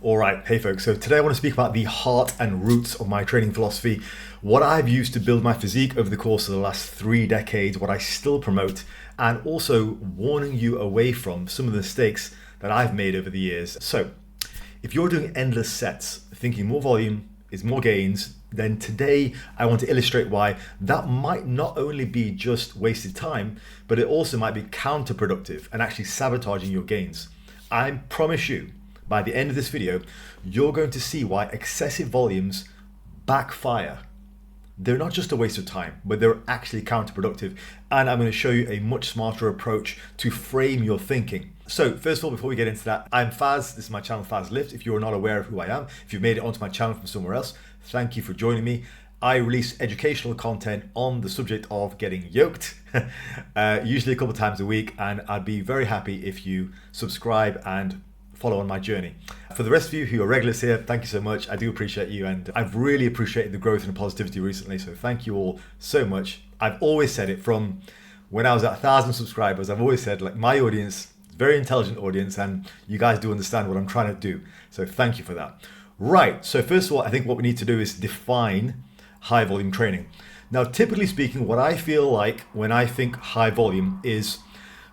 All right, hey folks, so today I want to speak about the heart and roots of my training philosophy, what I've used to build my physique over the course of the last 3 decades, what I still promote, and also warning you away from some of the mistakes that I've made over the years. So, if you're doing endless sets, thinking more volume is more gains, then today I want to illustrate why that might not only be just wasted time, but it also might be counterproductive and actually sabotaging your gains. I promise you, by the end of this video, you're going to see why excessive volumes backfire. They're not just a waste of time, but they're actually counterproductive. And I'm going to show you a much smarter approach to frame your thinking. So first of all, before we get into that, I'm Faz. This is my channel, Fazlifts. If you're not aware of who I am, if you've made it onto my channel from somewhere else, thank you for joining me. I release educational content on the subject of getting yoked, usually a couple of times a week, and I'd be very happy if you subscribe and follow on my journey. For the rest of you who are regulars here, thank you so much. I do appreciate you, and I've really appreciated the growth and positivity recently, so thank you all so much. I've always said it from when I was at 1,000 subscribers. I've always said, like, my audience, very intelligent audience, and you guys do understand what I'm trying to do, so thank you for that. Right, so first of all, I think what we need to do is define high volume training. Now, typically speaking, what I feel like when I think high volume is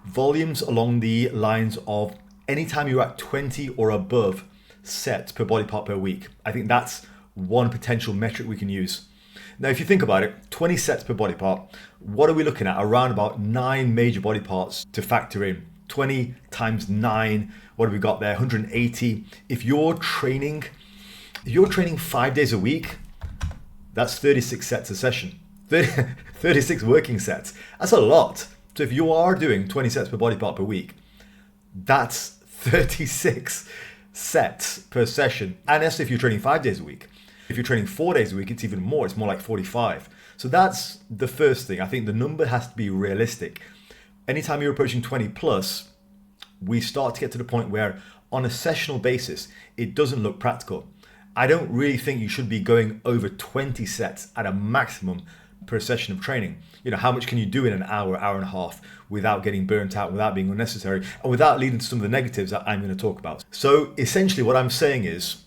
volumes along the lines of anytime you're at 20 or above sets per body part per week. I think that's one potential metric we can use. Now, if you think about it, 20 sets per body part, what are we looking at? Around about 9 major body parts to factor in. 20 times 9, what have we got there? 180. If you're training 5 days a week, that's 36 sets a session. 36 working sets. That's a lot. So if you are doing 20 sets per body part per week, that's 36 sets per session. And that's if you're training 5 days a week. If you're training 4 days a week, it's even more. It's more like 45. So that's the first thing. I think the number has to be realistic. Anytime you're approaching 20 plus, we start to get to the point where on a sessional basis, it doesn't look practical. I don't really think you should be going over 20 sets at a maximum per session of training. You know, how much can you do in an hour, hour and a half without getting burnt out, without being unnecessary, and without leading to some of the negatives that I'm going to talk about. So essentially what I'm saying is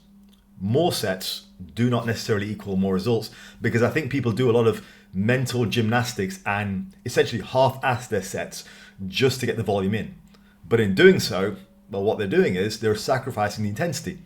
more sets do not necessarily equal more results, because I think people do a lot of mental gymnastics and essentially half-ass their sets just to get the volume in. But in doing so, well, what they're doing is they're sacrificing the intensity.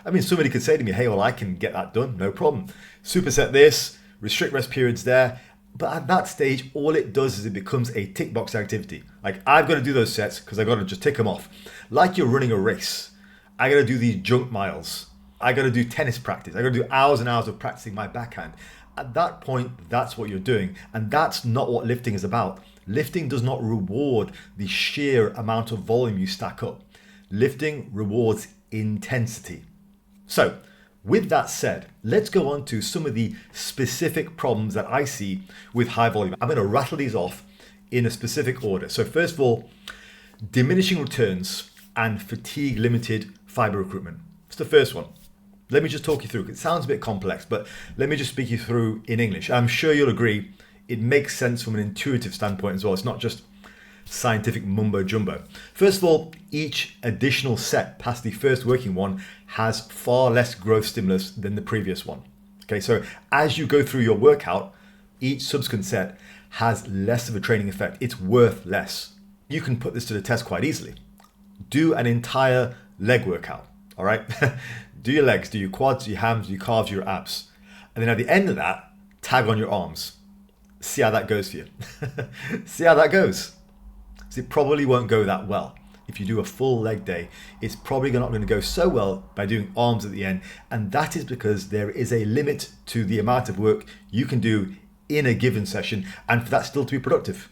I mean, somebody could say to me, hey, well, I can get that done, no problem. Superset this, restrict rest periods there. But at that stage, all it does is it becomes a tick box activity. Like, I've got to do those sets because I've got to just tick them off. Like you're running a race. I got to do these junk miles. I got to do tennis practice. I got to do hours and hours of practicing my backhand. At that point, that's what you're doing. And that's not what lifting is about. Lifting does not reward the sheer amount of volume you stack up. Lifting rewards intensity. So, with that said, let's go on to some of the specific problems that I see with high volume. I'm going to rattle these off in a specific order. So first of all, diminishing returns and fatigue limited fiber recruitment. It's the first one. Let me just talk you through. It sounds a bit complex, but let me just speak you through in English. I'm sure you'll agree it makes sense from an intuitive standpoint as well. It's not just scientific mumbo jumbo. First of all, each additional set past the first working one has far less growth stimulus than the previous one. Okay, so as you go through your workout, each subsequent set has less of a training effect. It's worth less. You can put this to the test quite easily. Do an entire leg workout, all right? Do your legs, do your quads, do your hams, do your calves, do your abs. And then at the end of that, tag on your arms. See how that goes for you. See how that goes. So it probably won't go that well. If you do a full leg day, it's probably not going to go so well by doing arms at the end. And that is because there is a limit to the amount of work you can do in a given session, and for that still to be productive.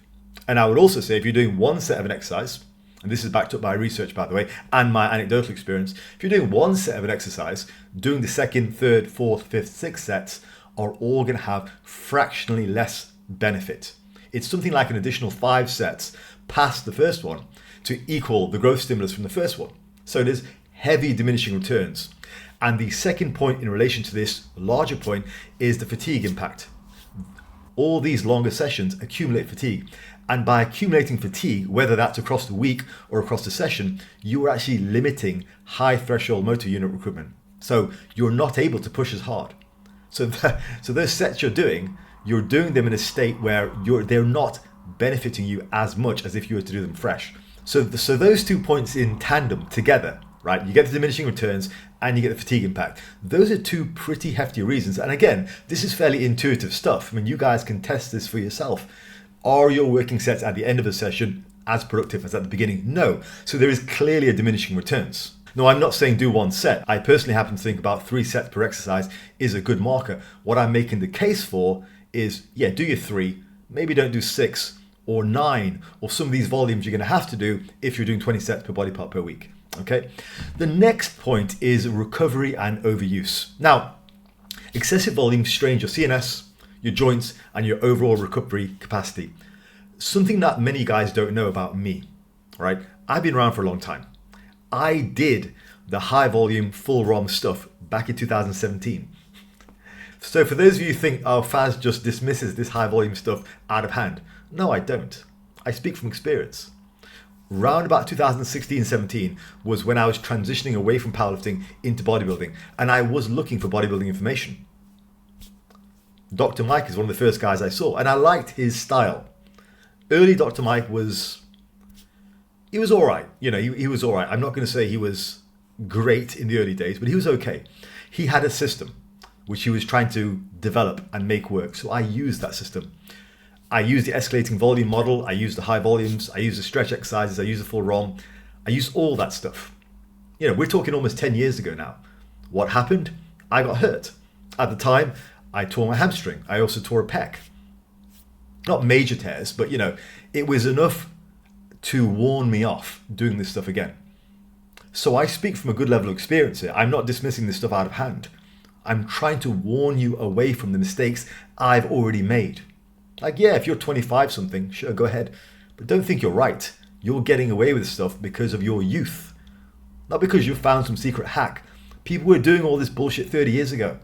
And I would also say, if you're doing one set of an exercise, and this is backed up by research, by the way, and my anecdotal experience, if you're doing one set of an exercise, doing the second, third, fourth, fifth, sixth sets are all going to have fractionally less benefit. It's something like an additional 5 sets past the first one to equal the growth stimulus from the first one. So there's heavy diminishing returns. And the second point in relation to this larger point is the fatigue impact. all these longer sessions accumulate fatigue. And by accumulating fatigue, whether that's across the week or across the session, you are actually limiting high threshold motor unit recruitment. So you're not able to push as hard. So those sets you're doing them in a state where they're not benefiting you as much as if you were to do them fresh. So those 2 points in tandem together, right? You get the diminishing returns and you get the fatigue impact. Those are two pretty hefty reasons. And again, this is fairly intuitive stuff. I mean, you guys can test this for yourself. Are your working sets at the end of a session as productive as at the beginning? No. So there is clearly a diminishing returns. No, I'm not saying do one set. I personally happen to think about 3 sets per exercise is a good marker. What I'm making the case for is, yeah, do your 3, maybe don't do 6 or 9 or some of these volumes you're going to have to do if you're doing 20 sets per body part per week. Okay. The next point is recovery and overuse. Now, excessive volume strains your CNS, your joints, and your overall recovery capacity. Something that many guys don't know about me, right? I've been around for a long time. I did the high volume full ROM stuff back in 2017. So for those of you who think, oh, Faz just dismisses this high volume stuff out of hand. No, I don't. I speak from experience. Round about 2016-17 was when I was transitioning away from powerlifting into bodybuilding, and I was looking for bodybuilding information. Dr. Mike is one of the first guys I saw, and I liked his style. Early Dr. Mike he was all right. You know, he was all right. I'm not going to say he was great in the early days, but he was okay. He had a system which he was trying to develop and make work. So I used that system. I used the escalating volume model. I used the high volumes. I used the stretch exercises. I used the full ROM. I used all that stuff. You know, we're talking almost 10 years ago now. What happened? I got hurt. At the time, I tore my hamstring. I also tore a pec. Not major tears, but you know, it was enough to warn me off doing this stuff again. So I speak from a good level of experience here. I'm not dismissing this stuff out of hand. I'm trying to warn you away from the mistakes I've already made. Like, yeah, if you're 25 something, sure, go ahead. But don't think you're right. You're getting away with stuff because of your youth. Not because you found some secret hack. People were doing all this bullshit 30 years ago.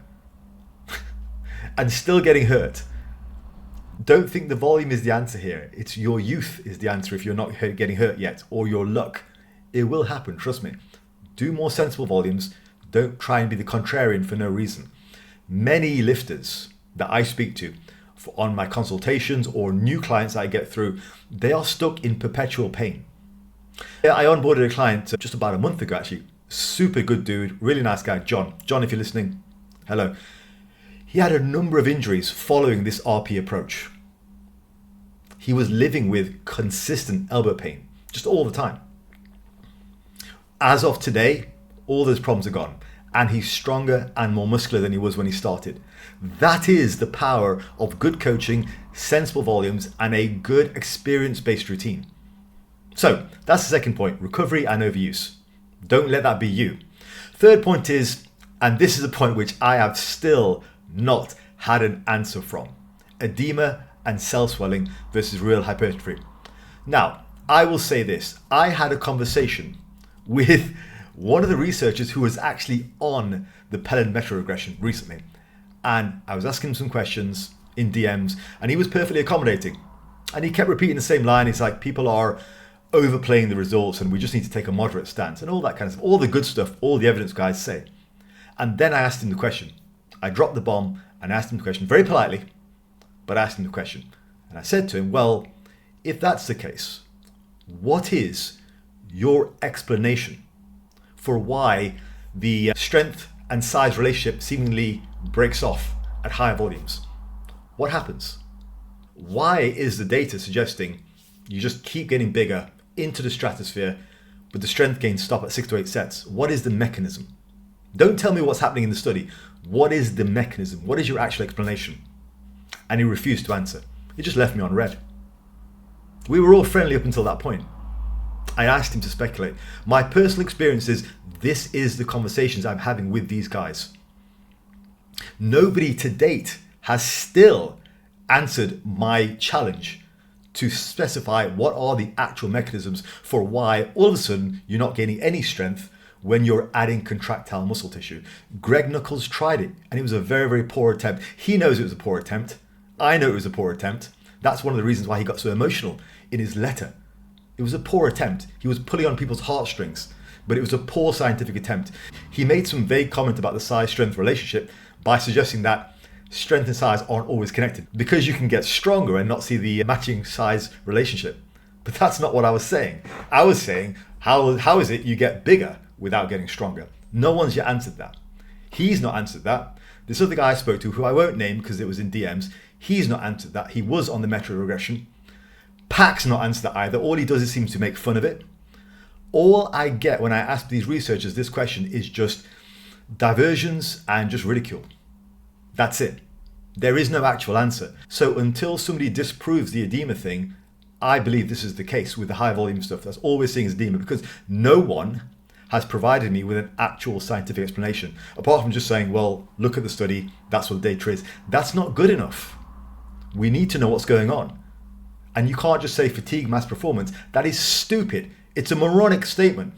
And still getting hurt. Don't think the volume is the answer here. It's your youth is the answer if you're not getting hurt yet, or your luck. It will happen, trust me. Do more sensible volumes. Don't try and be the contrarian for no reason. Many lifters that I speak to on my consultations or new clients I get through, they are stuck in perpetual pain. I onboarded a client just about a month ago, actually. Super good dude, really nice guy, John. John, if you're listening, hello. He had a number of injuries following this RP approach. He was living with consistent elbow pain, just all the time. As of today, all those problems are gone, and he's stronger and more muscular than he was when he started. That is the power of good coaching, sensible volumes, and a good experience-based routine. So that's the second point, recovery and overuse. Don't let that be you. Third point is, and this is a point which I have still not had an answer from, edema and cell swelling versus real hypertrophy. Now, I will say this. I had a conversation with one of the researchers who was actually on the Pelin meta-regression recently. And I was asking him some questions in DMs, and he was perfectly accommodating. And he kept repeating the same line. He's like, people are overplaying the results and we just need to take a moderate stance and all that kind of stuff. All the good stuff, all the evidence guys say. And then I asked him the question. I dropped the bomb and asked him the question very politely, but I asked him the question. And I said to him, well, if that's the case, what is your explanation for why the strength and size relationship seemingly breaks off at higher volumes? What happens? Why is the data suggesting you just keep getting bigger into the stratosphere, but the strength gains stop at 6 to 8 sets? What is the mechanism? Don't tell me what's happening in the study. What is the mechanism? What is your actual explanation? And he refused to answer. He just left me on red. We were all friendly up until that point. I asked him to speculate. My personal experience is this is the conversations I'm having with these guys. Nobody to date has still answered my challenge to specify what are the actual mechanisms for why all of a sudden you're not gaining any strength when you're adding contractile muscle tissue. Greg Knuckles tried it and it was a very, very poor attempt. He knows it was a poor attempt. I know it was a poor attempt. That's one of the reasons why he got so emotional in his letter. It was a poor attempt. He was pulling on people's heartstrings, but it was a poor scientific attempt. He made some vague comment about the size-strength relationship by suggesting that strength and size aren't always connected because you can get stronger and not see the matching size relationship. But that's not what I was saying. I was saying, how is it you get bigger without getting stronger? No one's yet answered that. He's not answered that. This other guy I spoke to, who I won't name because it was in DMs, he's not answered that. He was on the meta regression. Pac's not answered that either. All he does is seem to make fun of it. All I get when I ask these researchers this question is just diversions and just ridicule. That's it. There is no actual answer. So until somebody disproves the edema thing, I believe this is the case with the high volume stuff. That's all we're seeing is edema because no one has provided me with an actual scientific explanation, apart from just saying, well, look at the study, that's what the data is. That's not good enough. We need to know what's going on. And you can't just say fatigue mass performance. That is stupid. It's a moronic statement.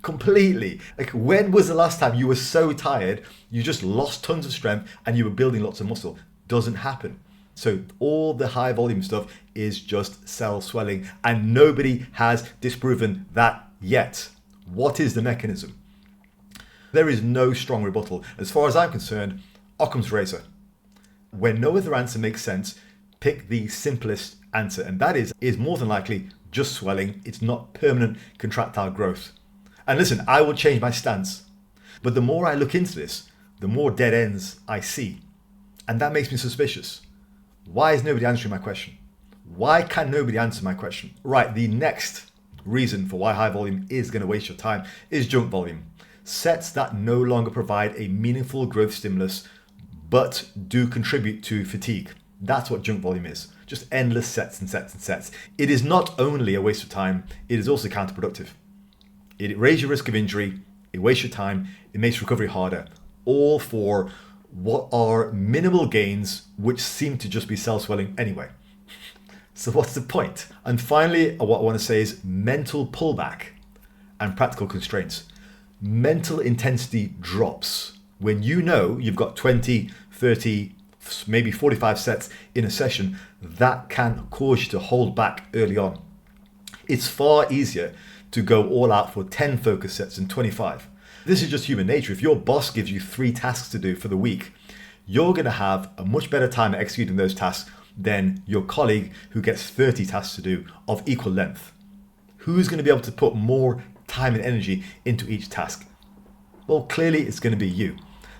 Completely. Like, when was the last time you were so tired, you just lost tons of strength and you were building lots of muscle? Doesn't happen. So all the high volume stuff is just cell swelling and nobody has disproven that yet. What is the mechanism? There is no strong rebuttal. As far as I'm concerned, Occam's razor. When no other answer makes sense, pick the simplest answer, and that is more than likely just swelling. It's not permanent contractile growth. And listen, I will change my stance, but the more I look into this, the more dead ends I see, and that makes me suspicious. Why is nobody answering my question? Why can nobody answer my question? Right, the next reason for why high volume is going to waste your time is junk volume. Sets that no longer provide a meaningful growth stimulus but do contribute to fatigue. That's what junk volume is. Just endless sets and sets and sets. It is not only a waste of time, it is also counterproductive. It raises your risk of injury, it wastes your time, it makes recovery harder, all for what are minimal gains which seem to just be cell swelling anyway. So what's the point? And finally, what I want to say is mental pullback and practical constraints. Mental intensity drops when you know you've got 20, 30, maybe 45 sets in a session. That can cause you to hold back early on. It's far easier to go all out for 10 focus sets than 25. This is just human nature. If your boss gives you 3 tasks to do for the week, you're going to have a much better time at executing those tasks than your colleague who gets 30 tasks to do of equal length. Who's going to be able to put more time and energy into each task? Well, clearly it's going to be you.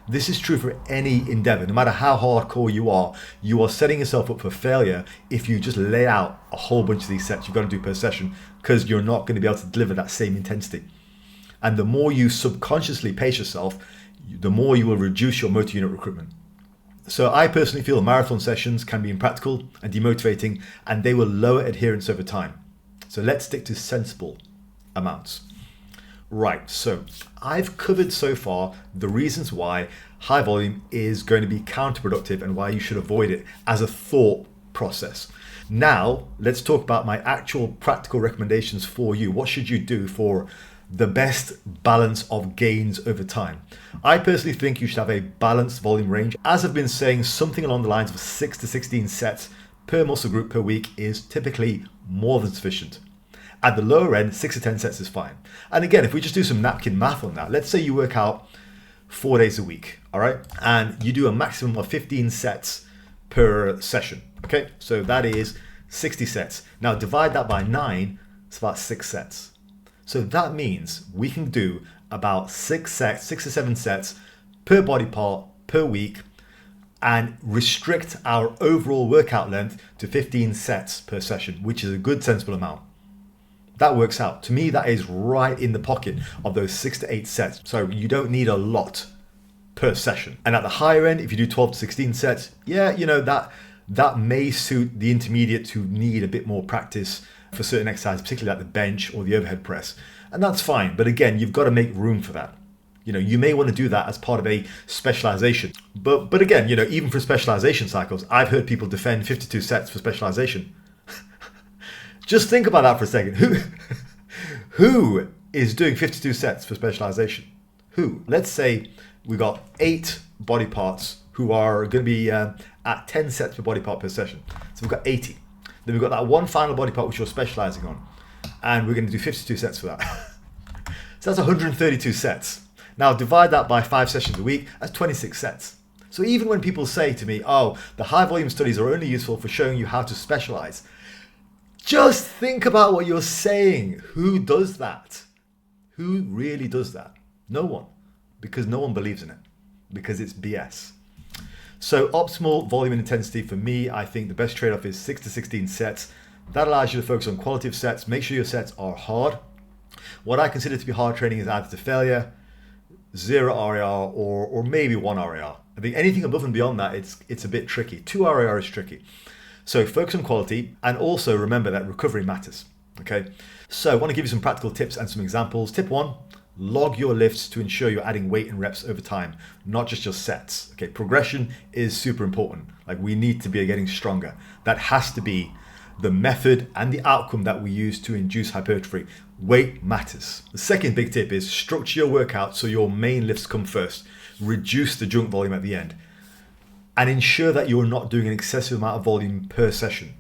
This is true for any endeavor. No matter how hardcore you are setting yourself up for failure if you just lay out a whole bunch of these sets you've got to do per session, because you're not going to be able to deliver that same intensity. And the more you subconsciously pace yourself, the more you will reduce your motor unit recruitment. So I personally feel marathon sessions can be impractical and demotivating, and they will lower adherence over time. So let's stick to sensible amounts. Right, so I've covered so far the reasons why high volume is going to be counterproductive and why you should avoid it as a thought process. Now, let's talk about my actual practical recommendations for you. What should you do for the best balance of gains over time? I personally think you should have a balanced volume range. As I've been saying, something along the lines of 6 to 16 sets per muscle group per week is typically more than sufficient. At the lower end, 6 to 10 sets is fine. And again, if we just do some napkin math on that, let's say you work out 4 days a week, all right? And you do a maximum of 15 sets per session, okay? So that is 60 sets. Now divide that by 9, it's about 6 sets. So that means we can do about 6 to 7 sets per body part per week and restrict our overall workout length to 15 sets per session, which is a good sensible amount. That works out. To me, that is right in the pocket of those 6 to 8 sets. So you don't need a lot per session. And at the higher end, if you do 12 to 16 sets, yeah, you know, that may suit the intermediates who need a bit more practice for certain exercises, particularly like the bench or the overhead press. And that's fine. But again, you've got to make room for that. You know, you may want to do that as part of a specialization. But again, you know, even for specialization cycles, I've heard people defend 52 sets for specialization. Just think about that for a second. Who is doing 52 sets for specialization? Who? Let's say we got 8 body parts who are going to be at 10 sets per body part per session. So we've got 80. Then we've got that one final body part which you're specializing on. And we're going to do 52 sets for that. So that's 132 sets. Now divide that by 5 sessions a week, that's 26 sets. So even when people say to me, oh, the high volume studies are only useful for showing you how to specialize, just think about what you're saying. Who does that? Who really does that? No one. Because no one believes in it. Because it's BS. So optimal volume and intensity for me, I think the best trade-off is 6 to 16 sets. That allows you to focus on quality of sets. Make sure your sets are hard. What I consider to be hard training is either to failure, 0 RAR, or maybe 1 RAR. I think anything above and beyond that, it's a bit tricky. 2 RAR is tricky. So focus on quality, and also remember that recovery matters. Okay. So I want to give you some practical tips and some examples. Tip 1, log your lifts to ensure you're adding weight and reps over time, not just your sets. Okay. Progression is super important. Like, we need to be getting stronger. That has to be the method and the outcome that we use to induce hypertrophy. Weight matters. The second big tip is structure your workout so your main lifts come first. Reduce the junk volume at the end. And ensure that you're not doing an excessive amount of volume per session.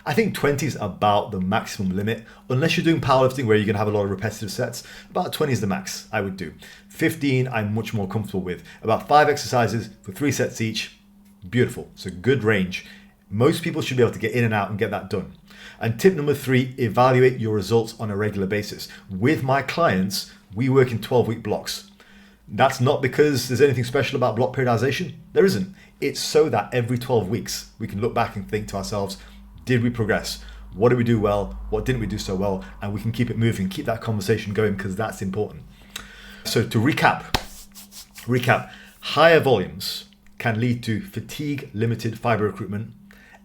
I think 20 is about the maximum limit. Unless you're doing powerlifting where you're going to have a lot of repetitive sets, about 20 is the max I would do. 15 I'm much more comfortable with. About 5 exercises for 3 sets each. Beautiful. It's a good range. Most people should be able to get in and out and get that done. And tip number 3, evaluate your results on a regular basis. With my clients, we work in 12-week blocks. That's not because there's anything special about block periodization. There isn't. It's so that every 12 weeks we can look back and think to ourselves, did we progress? What did we do well? What didn't we do so well? And we can keep it moving, keep that conversation going, because that's important. So to recap, higher volumes can lead to fatigue-limited fiber recruitment,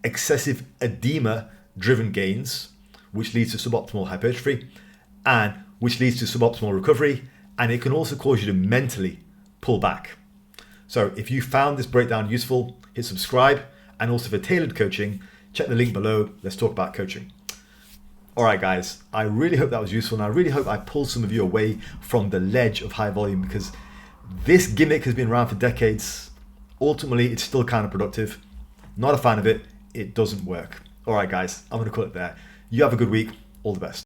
excessive edema-driven gains, which leads to suboptimal hypertrophy, and which leads to suboptimal recovery, and it can also cause you to mentally pull back. So if you found this breakdown useful, hit subscribe, and also for tailored coaching, check the link below. Let's talk about coaching. All right, guys, I really hope that was useful, and I really hope I pulled some of you away from the ledge of high volume, because this gimmick has been around for decades. Ultimately, it's still counterproductive. Not a fan of it. It doesn't work. All right, guys, I'm going to call it there. You have a good week. All the best.